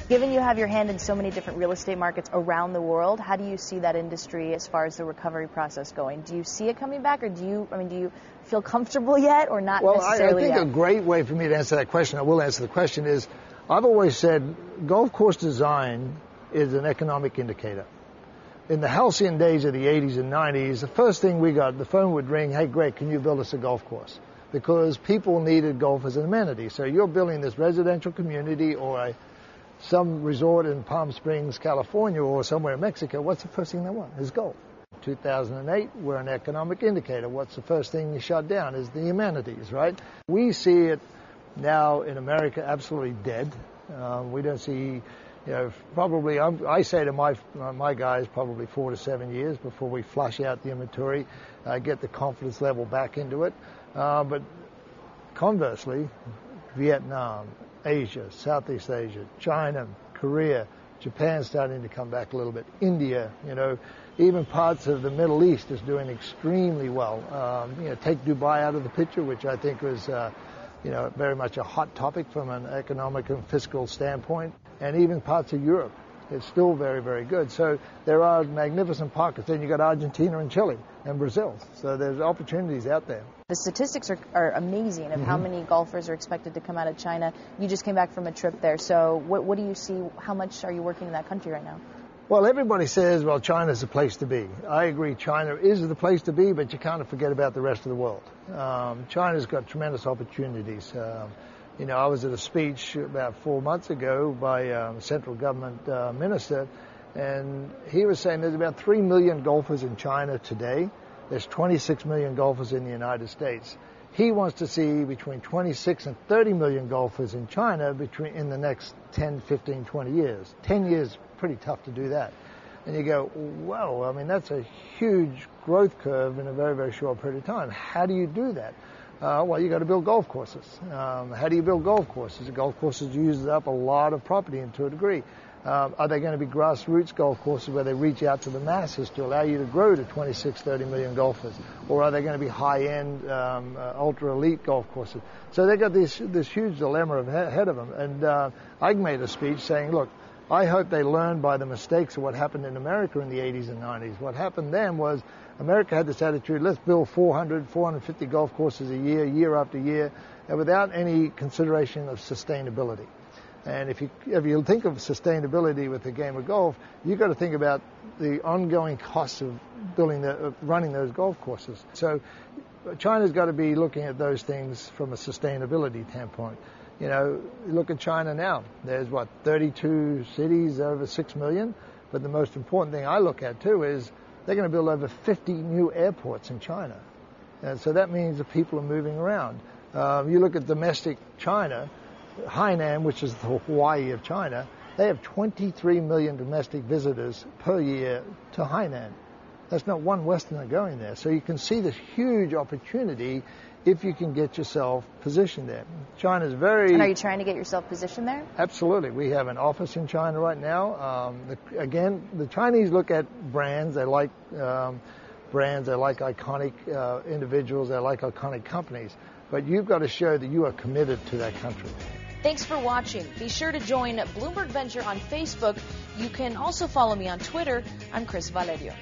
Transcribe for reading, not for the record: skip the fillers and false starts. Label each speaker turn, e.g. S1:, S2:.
S1: Given you have your hand in so many different real estate markets around the world, how do you see that industry as far as the recovery process going? Do you see it coming back, or do you feel comfortable yet, or not necessarily
S2: I think
S1: yet?
S2: a great way for me to answer that question, I will answer the question, is I've always said golf course design is an economic indicator. In the halcyon days of the 80s and 90s, the first thing we got, the phone would ring, hey, Greg, can you build us a golf course? Because people needed golf as an amenity. So you're building this residential community or some resort in Palm Springs, California, or somewhere in Mexico. What's the first thing they want? Is golf. 2008, we're an economic indicator. What's the first thing you shut down? Is the amenities, right? We see it now in America absolutely dead. We don't see... probably, I say to my guys, probably 4 to 7 years before we flush out the inventory, get the confidence level back into it. But conversely, Vietnam, Asia, Southeast Asia, China, Korea, Japan starting to come back a little bit, India, even parts of the Middle East is doing extremely well. Take Dubai out of the picture, which I think was very much a hot topic from an economic and fiscal standpoint. And even parts of Europe, it's still very, very good. So there are magnificent pockets. Then you've got Argentina and Chile and Brazil. So there's opportunities out there.
S1: The statistics are amazing of how many golfers are expected to come out of China. You just came back from a trip there. So what do you see? How much are you working in that country right now?
S2: Well, everybody says, well, China's the place to be. I agree, China is the place to be, but you can't forget about the rest of the world. China's got tremendous opportunities. I was at a speech about 4 months ago by a central government minister, and he was saying there's about 3 million golfers in China today. There's 26 million golfers in the United States. He wants to see between 26 and 30 million golfers in China in the next 10, 15, 20 years. 10 years, pretty tough to do that. And you go, wow, that's a huge growth curve in a very, very short period of time. How do you do that? Well, you got to build golf courses. How do you build golf courses? The golf courses use up a lot of property and to a degree. Are they going to be grassroots golf courses where they reach out to the masses to allow you to grow to 26, 30 million golfers? Or are they going to be high-end, ultra-elite golf courses? So they've got this huge dilemma ahead of them. And I made a speech saying, look, I hope they learn by the mistakes of what happened in America in the 80s and 90s. What happened then was America had this attitude, let's build 400, 450 golf courses a year after year, and without any consideration of sustainability. And if you think of sustainability with the game of golf, you've got to think about the ongoing costs of running those golf courses. So China's got to be looking at those things from a sustainability standpoint. Look at China now. There's 32 cities, over 6 million. But the most important thing I look at too is they're going to build over 50 new airports in China. And so that means that people are moving around. You look at domestic China, Hainan, which is the Hawaii of China, they have 23 million domestic visitors per year to Hainan. That's not one Westerner going there. So you can see this huge opportunity if you can get yourself positioned there. China's very...
S1: And are you trying to get yourself positioned there?
S2: Absolutely. We have an office in China right now. The Chinese look at brands. They like brands. They like iconic individuals. They like iconic companies. But you've got to show that you are committed to that country.
S1: Thanks for watching. Be sure to join Bloomberg Venture on Facebook. You can also follow me on Twitter. I'm Cris Valerio.